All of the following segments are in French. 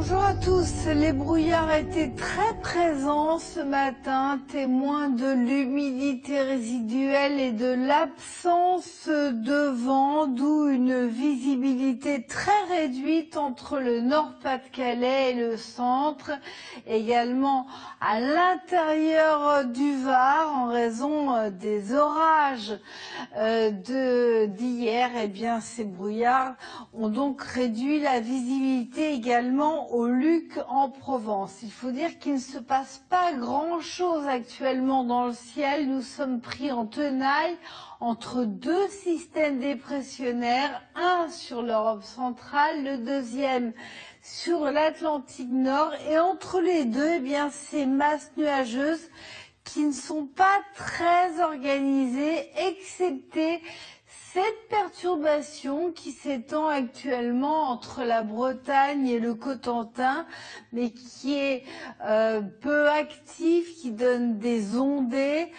Bonjour à tous. Les brouillards étaient très présents ce matin, témoins de l'humidité résiduelle et de l'absence de vent, d'où une visibilité très réduite entre le Nord-Pas-de-Calais et le centre, également à l'intérieur du Var en raison des orages d'hier. Eh bien, ces brouillards ont donc réduit la visibilité également au Luc en Provence. Il faut dire qu'il ne se passe pas grand-chose actuellement dans le ciel. Nous sommes pris en tenaille entre deux systèmes dépressionnaires, un sur l'Europe centrale, le deuxième sur l'Atlantique Nord, et entre les deux, eh bien, ces masses nuageuses qui ne sont pas très organisées, excepté cette perturbation qui s'étend actuellement entre la Bretagne et le Cotentin, mais qui est peu active, qui donne des ondées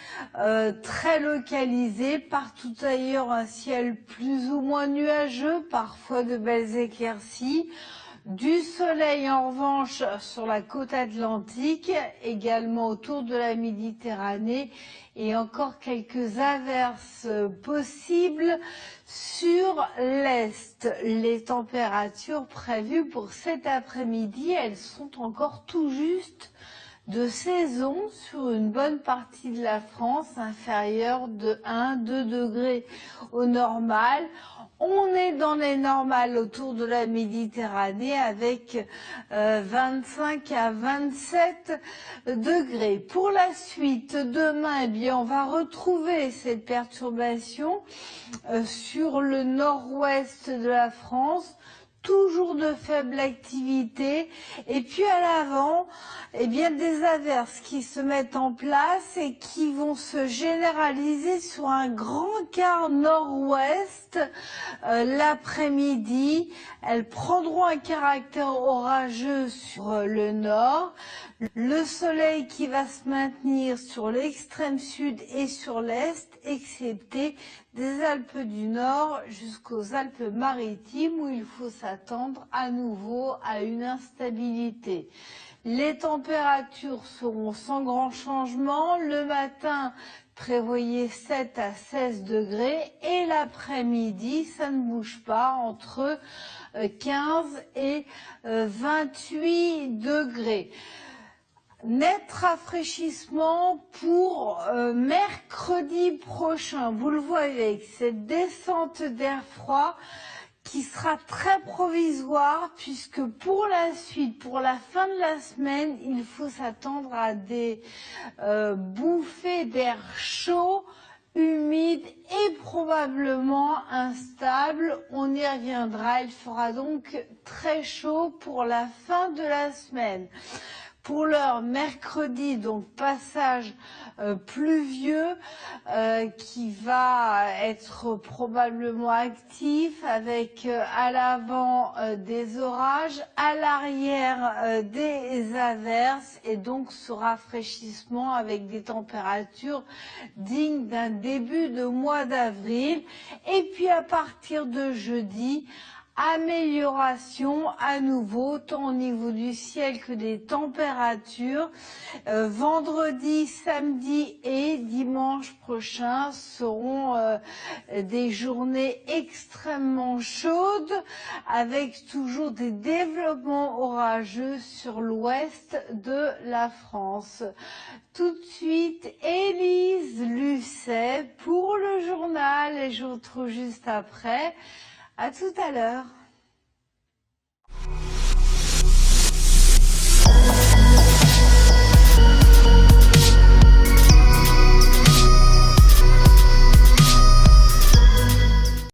très localisées. Partout ailleurs, un ciel plus ou moins nuageux, parfois de belles éclaircies. Du soleil en revanche sur la côte atlantique, également autour de la Méditerranée, et encore quelques averses possibles sur l'est. Les températures prévues pour cet après-midi, elles sont encore tout juste de saison sur une bonne partie de la France, inférieure de 1-2 degrés au normal. On est dans les normales autour de la Méditerranée avec 25 à 27 degrés. Pour la suite, demain, eh bien, on va retrouver cette perturbation sur le nord-ouest de la France. Toujours de faible activité, et puis à l'avant, eh bien, des averses qui se mettent en place et qui vont se généraliser sur un grand quart nord-ouest l'après-midi. Elles prendront un caractère orageux sur le nord. Le soleil qui va se maintenir sur l'extrême sud et sur l'est, excepté des Alpes du Nord jusqu'aux Alpes-Maritimes où il faut s'attendre à nouveau à une instabilité. Les températures seront sans grand changement. Le matin, prévoyez 7 à 16 degrés et l'après-midi, ça ne bouge pas entre 15 et 28 degrés. Net rafraîchissement pour mercredi prochain. Vous le voyez avec cette descente d'air froid qui sera très provisoire puisque pour la suite, pour la fin de la semaine, il faut s'attendre à des bouffées d'air chaud, humide et probablement instable. On y reviendra. Il fera donc très chaud pour la fin de la semaine. Pour l'heure, mercredi, donc passage pluvieux qui va être probablement actif avec à l'avant des orages, à l'arrière des averses et donc ce rafraîchissement avec des températures dignes d'un début de mois d'avril. Et puis à partir de jeudi, amélioration à nouveau, tant au niveau du ciel que des températures. Vendredi, samedi et dimanche prochain seront des journées extrêmement chaudes avec toujours des développements orageux sur l'ouest de la France. Tout de suite, Élise Lucet pour le journal et je vous retrouve juste après. À tout à l'heure.